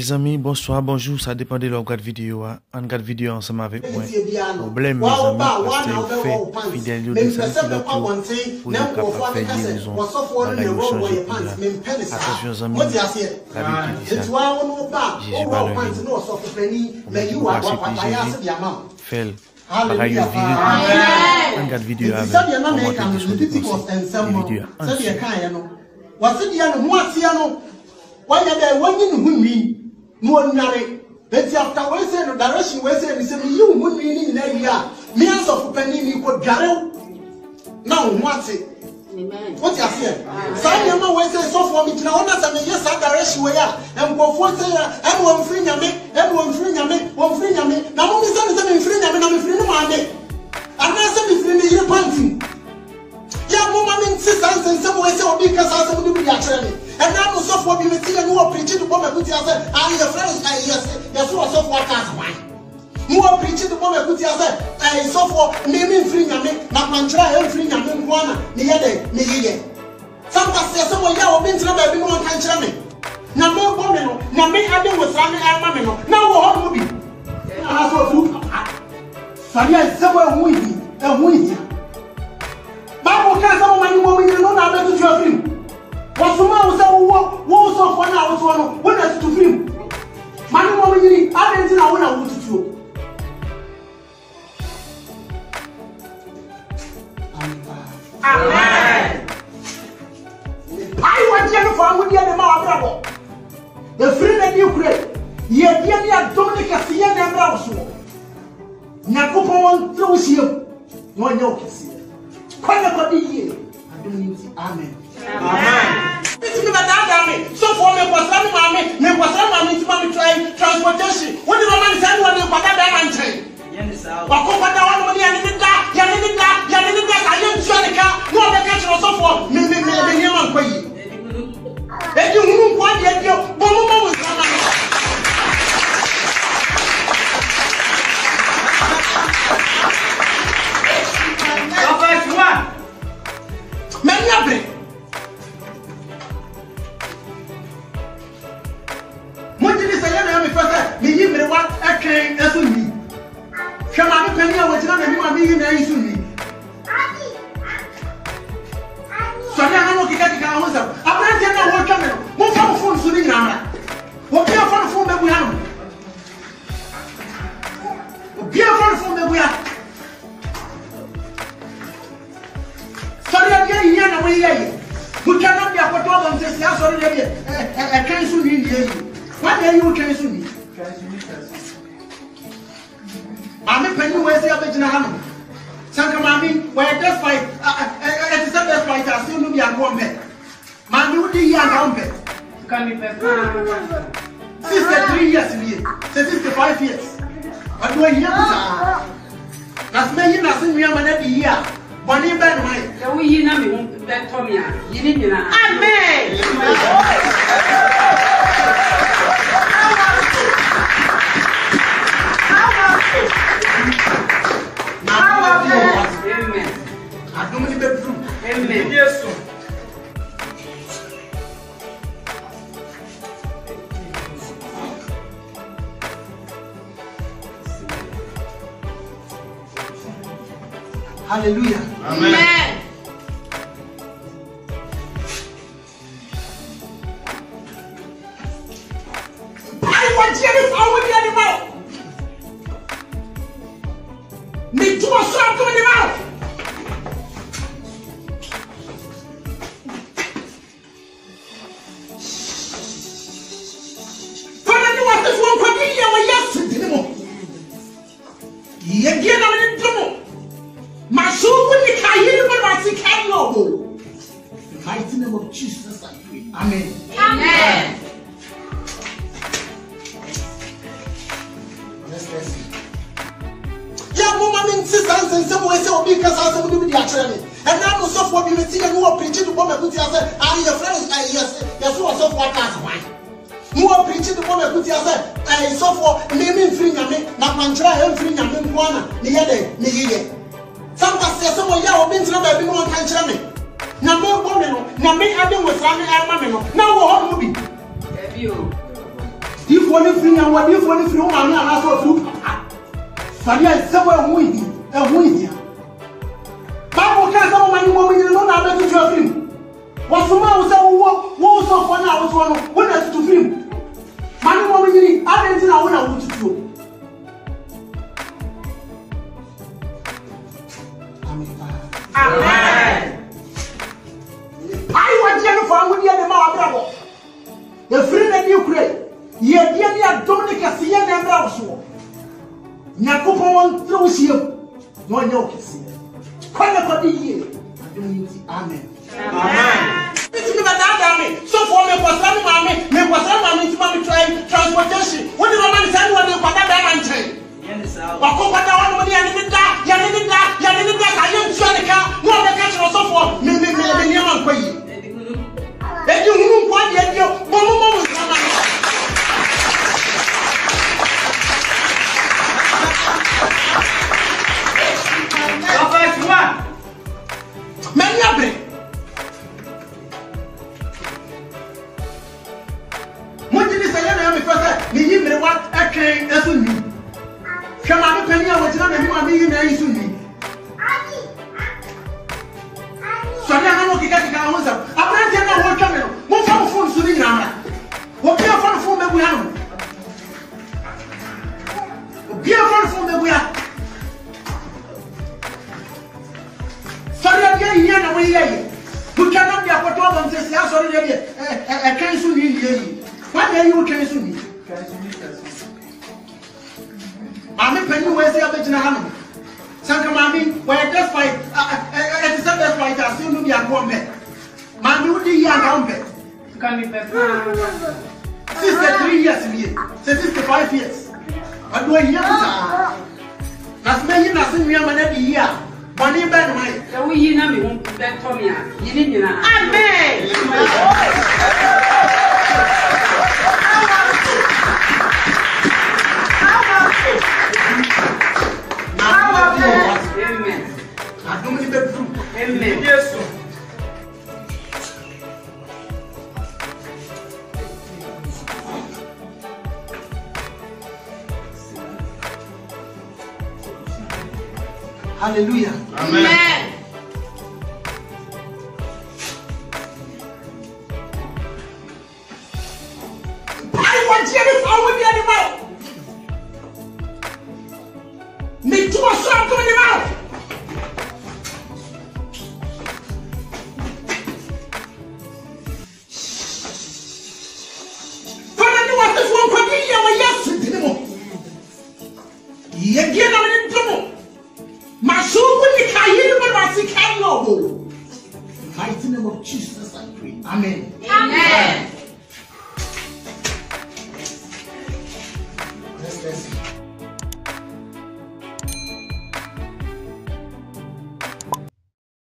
Les amis, bonsoir, bonjour, ça dépend de leur regarde vidéo. On regarde vidéo ensemble avec moi. Problème, mes amis, parce que vous faites fidèle de ça, c'est là pour nous faire guérison. Attention, les amis, la Bible dit ça. Jésus parle de nous. On Jésus, fait pareil, on regarde vidéo avec why are they winning women? No, Nari. Let's after we say the direction we say, we say, you would be in area. Millions of penny could gather. Now, what's it? What you say? Some young way say so for me. Now, that's a yes, that direction we are. And go for say, everyone free me, everyone free me, one free me. Now, only something free me, and I'm free money. And that's something free me, you're punting. Yeah, woman, sisters, and some way say, because I said, we are training. And now, so for me, we see a new preaching to Bob Kuti. I said, I your friends, yes, what's up, what can't why? You are preaching to Bob Kuti. I said, I so for naming free Yammy, not man try and free Yammy, one, the other, the year. Some pastors, someone yell, been to the baby, one can't tell me. Now, no woman, now me, I do with Sammy and Mamma. Now, what will be? I saw two. Faria is somewhere windy, and windy. Bible can't someone you want me to know now that you are free. What's the matter with walls of 1 hour to 1 when I to film? Money, woman, I didn't know when I want to do. Amen. I want you to find with the other bravo. The friend that you create, yet the Dominica Siena and Bravo. Napoleon throws you. No one can see it. Quite a good year. I don't use it. Amen. Amen. So for me, was mommy, me was mommy to mommy try transportation. What did my man say? What did my dad say? Yes, sir. What could I want money? I didn't die. I didn't die. I didn't die. I didn't try the car. No, the catcher was so for me. And you won't want yet. You won't Hallelujah. Amen. I want you to follow the animal. Me too much to the mouth. Father, you want this one for me? You are yesterday. You get on in trouble. In the mighty name of Jesus, I pray. Amen. Amen. Let's see. Yeah, woman, sisters, and some way say, because I said, we do the training. And now, so for me, see, and you are preaching to woman, put yourself, and your friends, yes, what's up, what can't why? You are preaching to woman, put yourself, and so for naming free, not man try and free, and one, the other, some pastors, someone yell, been to the baby, one can't tell me. Now, no woman, now me, I don't with family and mamma. Now, what will be? If one free and what if one free, I'm not so free. Faria is somewhere winning, a winning. Bible can't have money more than no other to your film. What's the matter with our walls of 1 hour when I to film? Money more than I didn't know what I want to do. Amen. I want you to find with the other bravo. The friend that you create, ye dear Dominica, see and bravo. Nyakopon throws you. No one knows. Amen. Amen. So for me, was one mammy, me was one mammy to mommy transportation. What did my man say? What did my man say? Sister 3 years in here. Sister 5 years. I do a year. That's many nothing we are a year. Money bad money. So we know me won't bet for me. You didn't know. Amen. Amen. I don't need bedroom. Amen. Yes. Hallelujah. Amen. I want you to follow the animal. Me too much to the mouth. For the one this one could be your yes. Again, I'm in trouble. My soul will be carried by my sick. In the mighty name of Jesus, I pray. Amen. Amen.